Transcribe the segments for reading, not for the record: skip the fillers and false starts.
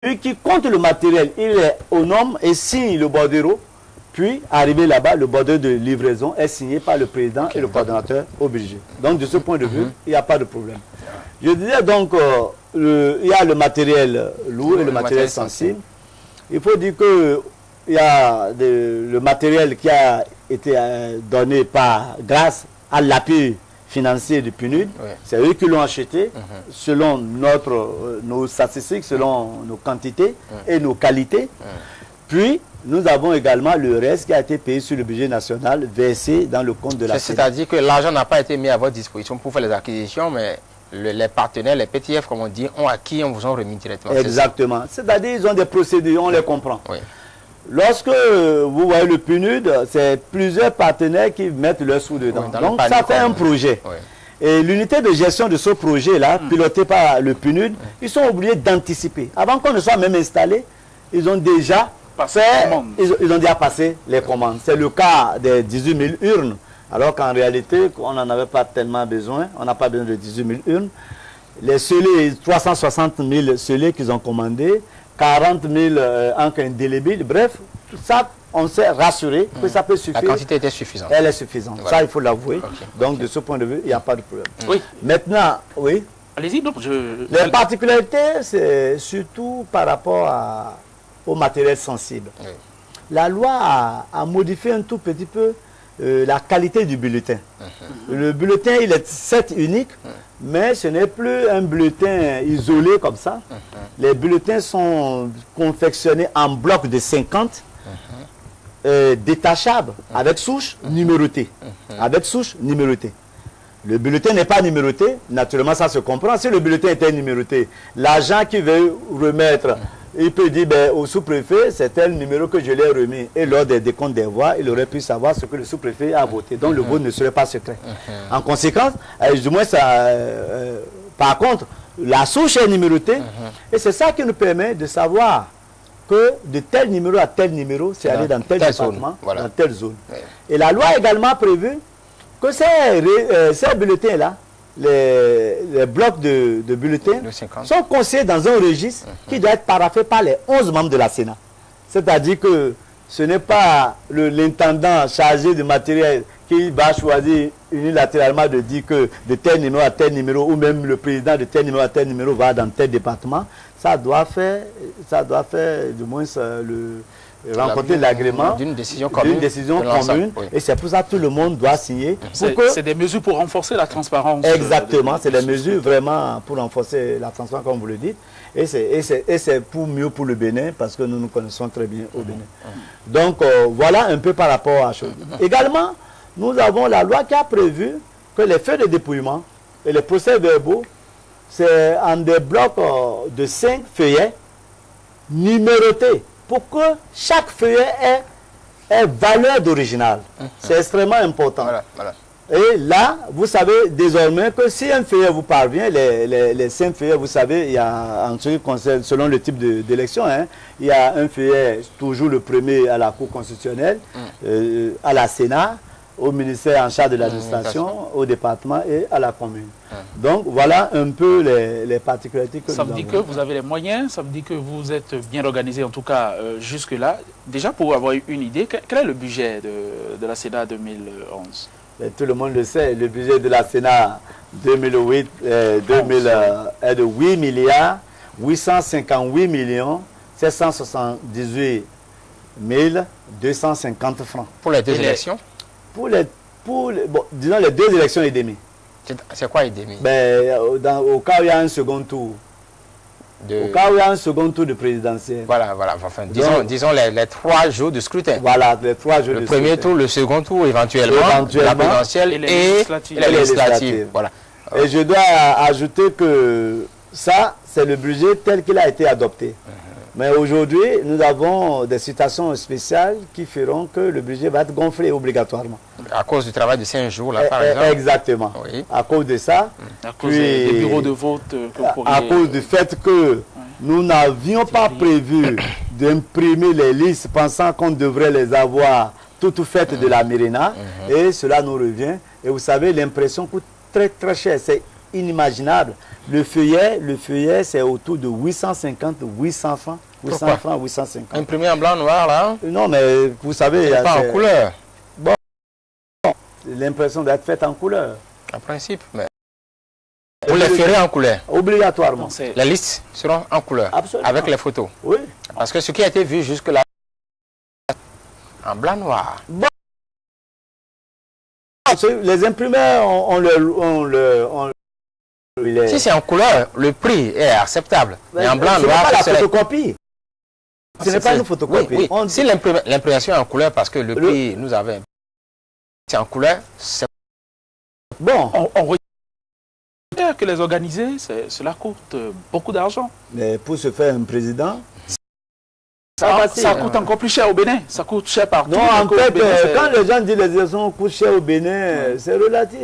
Lui qui compte le matériel, il est au nom et signe le bordereau. Puis, arrivé là-bas, le bordereau de livraison est signé par le président et le coordonnateur au budget. Donc, de ce point de vue, il n'y a pas de problème. Je disais donc, il y a le matériel lourd et le matériel sensible. Il faut dire que il y a le matériel qui a été donné grâce à l'appui financier du PNUD. C'est eux qui l'ont acheté selon nos statistiques, selon nos quantités et nos qualités. Puis, nous avons également le reste qui a été payé sur le budget national, versé dans le compte de la CENA. C'est-à-dire que l'argent n'a pas été mis à votre disposition pour faire les acquisitions, mais les partenaires, les PTF, comme on dit, ont acquis, on vous en remis directement. Exactement. C'est-à-dire qu'ils ont des procédures, on les comprend. Oui. Lorsque vous voyez le PNUD, c'est plusieurs partenaires qui mettent leur sous dedans. Oui, donc ça fait un projet. Oui. Et l'unité de gestion de ce projet-là, pilotée par le PNUD, ils sont obligés d'anticiper. Avant qu'on ne soit même installé, ils ont déjà ils ont déjà passé les commandes. C'est le cas des 18 000 urnes. Alors qu'en réalité, on n'en avait pas tellement besoin. On n'a pas besoin de 18 000 urnes. Les scellés, 360 000 scellés qu'ils ont commandés, 40 000 encres indélébiles. Bref, tout ça, on s'est rassuré que ça peut suffire. La quantité était suffisante. Elle est suffisante. Voilà. Ça, il faut l'avouer. Okay. Donc, de ce point de vue, il n'y a pas de problème. Oui. Maintenant, oui. Allez-y, donc les particularités, c'est surtout par rapport au matériel sensible. Oui. La loi a modifié un tout petit peu la qualité du bulletin. Le bulletin, il est certes unique, mais ce n'est plus un bulletin isolé comme ça. Les sont confectionnés en blocs de 50, détachables, avec souche numérotée. Avec souche numérotée. Le bulletin n'est pas numéroté, naturellement ça se comprend. Si le bulletin était numéroté, l'agent qui veut remettre, il peut dire au sous-préfet, c'est tel numéro que je l'ai remis. Et lors des décomptes des voix, il aurait pu savoir ce que le sous-préfet a voté. Donc le vote ne serait pas secret. En conséquence, du moins par contre, la souche est numérotée. Et c'est ça qui nous permet de savoir que de tel numéro à tel numéro, c'est aller dans tel département, dans telle zone. Et la loi a également prévu que ces bulletins-là, les blocs de bulletins sont conseillés dans un registre qui doit être paraphé par les 11 membres de la Sénat. C'est-à-dire que ce n'est pas l'intendant chargé du matériel qui va choisir unilatéralement de dire que de tel numéro à tel numéro, ou même le président de tel numéro à tel numéro va dans tel département. Ça doit faire du moins rencontrer l'agrément d'une décision commune, oui. Et c'est pour ça que tout le monde doit signer. C'est des mesures pour renforcer la transparence. Exactement, c'est des mesures vraiment pour renforcer la transparence, comme vous le dites. Et c'est pour mieux pour le Bénin, parce que nous nous connaissons très bien au Bénin. Donc voilà un peu par rapport à chose. Également, nous avons la loi qui a prévu que les feuilles de dépouillement et les procès-verbaux, c'est en des blocs de 5 feuillets numérotés, pour que chaque feuillet ait valeur d'original. C'est extrêmement important. Voilà. Et là, vous savez désormais que si un feuillet vous parvient, les 5 feuillets, vous savez, il y a, en ce qui concerne, selon le type d'élection, il y a un feuillet, toujours le premier à la Cour constitutionnelle, à la Sénat, au ministère en charge de l'administration, au département et à la commune. Donc voilà un peu les particularités que nous avons. Ça veut dire que vous avez les moyens, ça veut dire que vous êtes bien organisé, en tout cas jusque-là. Déjà, pour avoir une idée, quel est le budget de la Sénat 2011? Tout le monde le sait, le budget de la Sénat 2008 est de 8 milliards 858 millions 778 250 francs. Pour les deux élections? Disons les 2 élections et demie. C'est quoi et demi? Au cas où il y a un second tour. Au cas où il y a un second tour de présidentiel. Voilà. Enfin, disons les 3 jours de scrutin. Voilà, les 3 jours de scrutin. Le premier tour, le second tour, éventuellement la présidentielle et les législatives. Voilà. Et je dois ajouter que ça, c'est le budget tel qu'il a été adopté. Mais aujourd'hui, nous avons des situations spéciales qui feront que le budget va être gonflé obligatoirement. À cause du travail de 5 jours, là, par exemple? Exactement. Oui. À cause de ça. À cause des bureaux de vote. À cause du fait que nous n'avions pas prévu d'imprimer les listes pensant qu'on devrait les avoir toutes faites de la Mérina. Et cela nous revient. Et vous savez, l'impression coûte très très cher. C'est inimaginable. Le feuillet, c'est autour de 850, 800 francs. 800 francs, 850. Imprimé en blanc, noir, là? Non, mais vous savez... C'est pas en couleur. Bon, l'impression d'être faite en couleur. En principe, mais... Vous les ferez en couleur? Obligatoirement. Les listes seront en couleur? Absolument. Avec les photos? Oui. Parce que ce qui a été vu jusque-là, en blanc, noir. Bon. Les imprimeurs, Si c'est en couleur, le prix est acceptable. Mais en blanc, noir, c'est pas la photocopie. Ce n'est pas une photocopie. Oui, oui. Si l'impression est en couleur, parce que le prix, nous avons... C'est en couleur, c'est... Bon. On regarde que les organiser, cela coûte beaucoup d'argent. Mais pour se faire un président... Ça coûte encore plus cher au Bénin. Ça coûte cher partout. Non, en fait, quand les gens disent que les élections coûtent cher au Bénin, c'est relatif.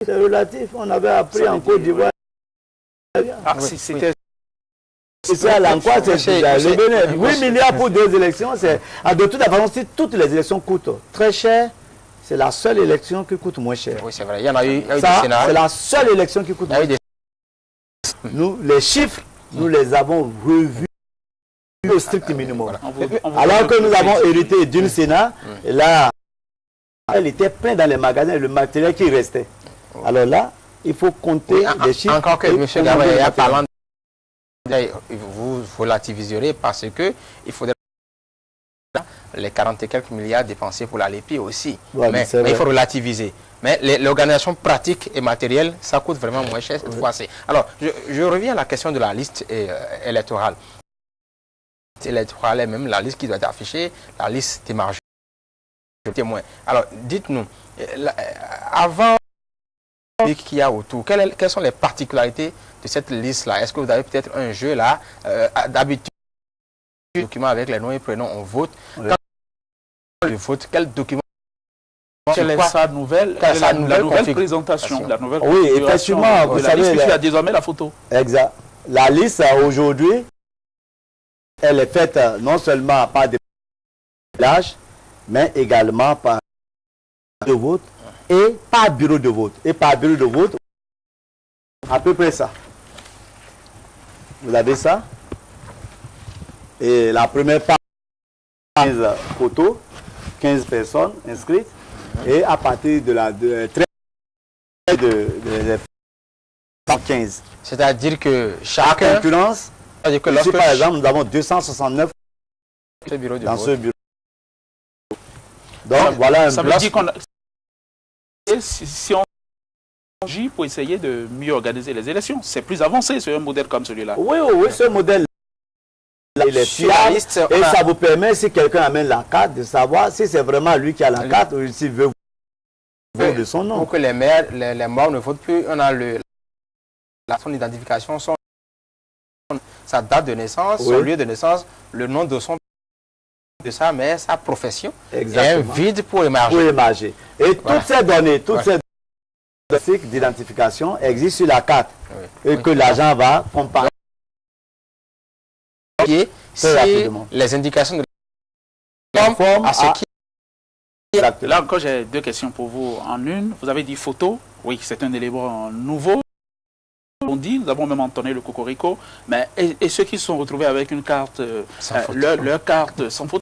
C'est relatif. On avait appris en Côte d'Ivoire. C'était... C'est à l'enquête, c'est le Bénin. 8 milliards pour 2 élections. De toute façon, si toutes les élections coûtent très cher, c'est la seule élection qui coûte moins cher. Oui, c'est vrai. Il y en a eu des scénarios. C'est la seule élection qui coûte moins cher. Nous, les chiffres, nous les avons revus au strict minimum. Alors que nous avons hérité d'une Sénat, et là, elle était pleine dans les magasins, le matériel qui restait. Alors là, il faut compter les chiffres. Encore que M. Gabaya, parlant vous relativiserez parce que il faudrait les 40 et quelques milliards dépensés pour la LEPI aussi. Ouais, mais il faut relativiser. Mais l'organisation pratique et matérielle, ça coûte vraiment moins cher cette fois-ci. Alors, je reviens à la question de la liste électorale. Électorale est même la liste qui doit être affichée, la liste des marges témoins. Alors, dites-nous, avant qu'il y a autour, quelles sont les particularités de cette liste-là? Est-ce que vous avez peut-être un jeu là, d'habitude, document avec les noms et prénoms, on vote. Ouais. Quand on vote, quel document? Quelle est sa nouvelle, la nouvelle présentation, la nouvelle oui, effectivement, vous savez, il y a désormais la photo. Exact. La liste aujourd'hui, elle est faite non seulement par des villages, mais également par de vote et par bureau de vote. Et par bureau de vote, à peu près ça. Vous avez ça? Et la première page, 15 photos, 15 personnes inscrites. Et à partir de la 15. C'est-à-dire que chacun... concurrence, ici par exemple, nous avons 269 dans ce bureau. Donc voilà un ça veut dire qu'on si on agit pour essayer de mieux organiser les élections, c'est plus avancé sur un modèle comme celui-là. Oui, oui, ce modèle il est fiable et ça vous permet, si quelqu'un amène la carte, de savoir si c'est vraiment lui qui a la carte ou s'il veut de son nom. Pour que les maires, les morts ne votent plus, on a son identification, sa date de naissance, son lieu de naissance, le nom de de sa mère, sa profession. Exactement. Et un vide pour émarger. Pour émarger. Et voilà. Toutes ces données, ces données d'identification existent sur la carte et que l'agent va comparer. Si les indications de la forme à ce qui... Là encore, j'ai deux questions pour vous en une. Vous avez dit photo. Oui, c'est un élément nouveau. On dit, nous avons même entonné le cocorico. Mais et ceux qui se sont retrouvés avec une carte, leur carte sans photo,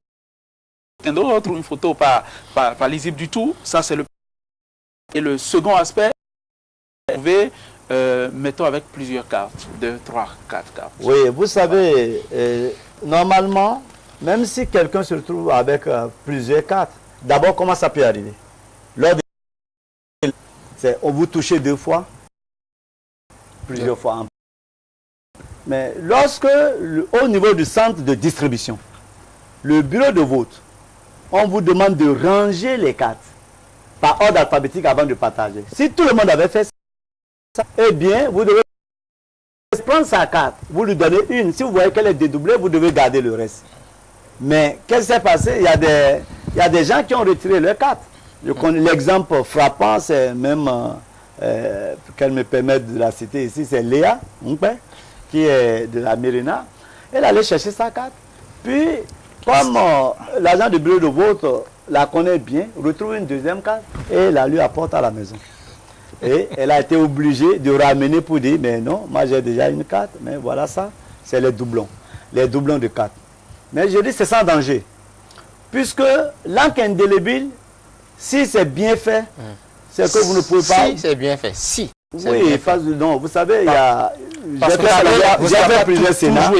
d'autres une photo pas lisible du tout. Ça, c'est le... Et le second aspect, vous pouvez, mettons avec plusieurs cartes, 2, 3, 4 cartes. Oui, vous savez, normalement, même si quelqu'un se retrouve avec plusieurs cartes, d'abord, comment ça peut arriver? Lors de... on vous touche 2 fois, plusieurs fois. Mais lorsque, au niveau du centre de distribution, le bureau de vote, on vous demande de ranger les cartes par ordre alphabétique avant de partager. Si tout le monde avait fait ça, eh bien, vous devez prendre sa carte, vous lui donnez une. Si vous voyez qu'elle est dédoublée, vous devez garder le reste. Mais qu'est-ce qui s'est passé? Il y a des gens qui ont retiré leur carte. Je connais l'exemple frappant, c'est même, qu'elle me permet de la citer ici, c'est Léa, mon père, qui est de la Mérina. Elle allait chercher sa carte. Puis, comme l'agent du bureau de vote la connaît bien, retrouve une deuxième carte et la lui apporte à la maison. Et elle a été obligée de ramener pour dire, mais non, moi j'ai déjà une carte, mais voilà ça, c'est les doublons de carte. Mais je dis, c'est sans danger. Puisque l'encre indélébile, si c'est bien fait, c'est que vous ne pouvez pas... Si c'est bien fait, si. Oui, non, vous savez, il y a... J'ai fait plusieurs sénats.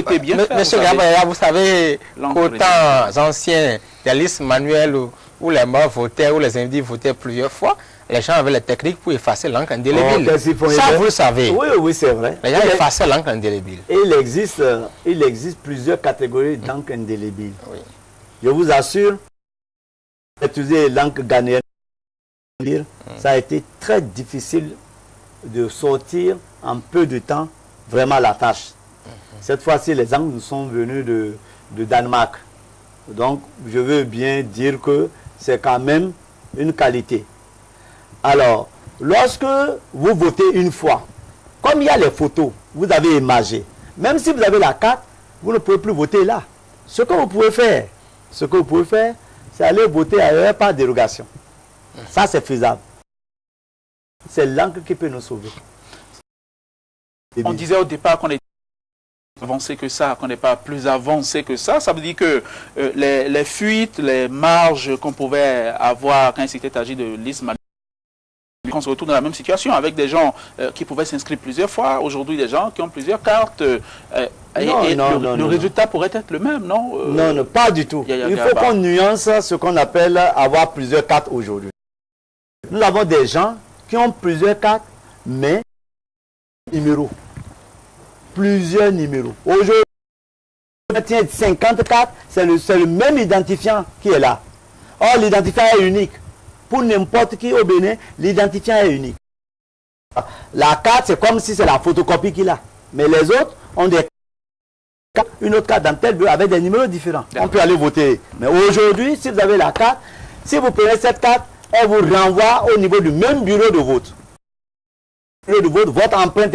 Monsieur Gabriel, vous savez qu'au temps ancien, des listes manuelles où les morts votaient, où les individus votaient plusieurs fois, les gens avaient les techniques pour effacer l'encre indélébile. Ça, vous le savez. Oui, oui, c'est vrai. Les gens effaçaient l'encre indélébile. Et il existe plusieurs catégories d'encre indélébile. Oui. Je vous assure, utiliser l'encre ghanéenne, ça a été très difficile de sortir en peu de temps vraiment la tâche. Cette fois-ci, les encres nous sont venus de Danemark. Donc, je veux bien dire que c'est quand même une qualité. Alors, lorsque vous votez une fois, comme il y a les photos, vous avez imagé. Même si vous avez la carte, vous ne pouvez plus voter là. Ce que vous pouvez faire, c'est aller voter ailleurs par dérogation. Ça, c'est faisable. C'est l'encre qui peut nous sauver. On disait au départ qu'on est avancé que ça, qu'on n'est pas plus avancé que ça. Ça veut dire que les fuites, les marges qu'on pouvait avoir quand il s'était agi de liste manuelle, qu'on se retrouve dans la même situation avec des gens qui pouvaient s'inscrire plusieurs fois. Aujourd'hui, des gens qui ont plusieurs cartes. Le résultat pourrait être le même, non? Non, pas du tout. Il faut qu'on nuance ce qu'on appelle avoir plusieurs cartes aujourd'hui. Nous avons des gens qui ont plusieurs cartes, mais numéros. Plusieurs numéros. Aujourd'hui, on tient 50 cartes, c'est le même identifiant qui est là. Or, l'identifiant est unique. Pour n'importe qui au Bénin, l'identifiant est unique. La carte, c'est comme si c'est la photocopie qu'il a. Mais les autres ont des cartes, une autre carte dans tel bureau avec des numéros différents. On peut aller voter. Mais aujourd'hui, si vous avez la carte, si vous prenez cette carte, elle vous renvoie au niveau du même bureau de vote. Le bureau de vote, votre empreinte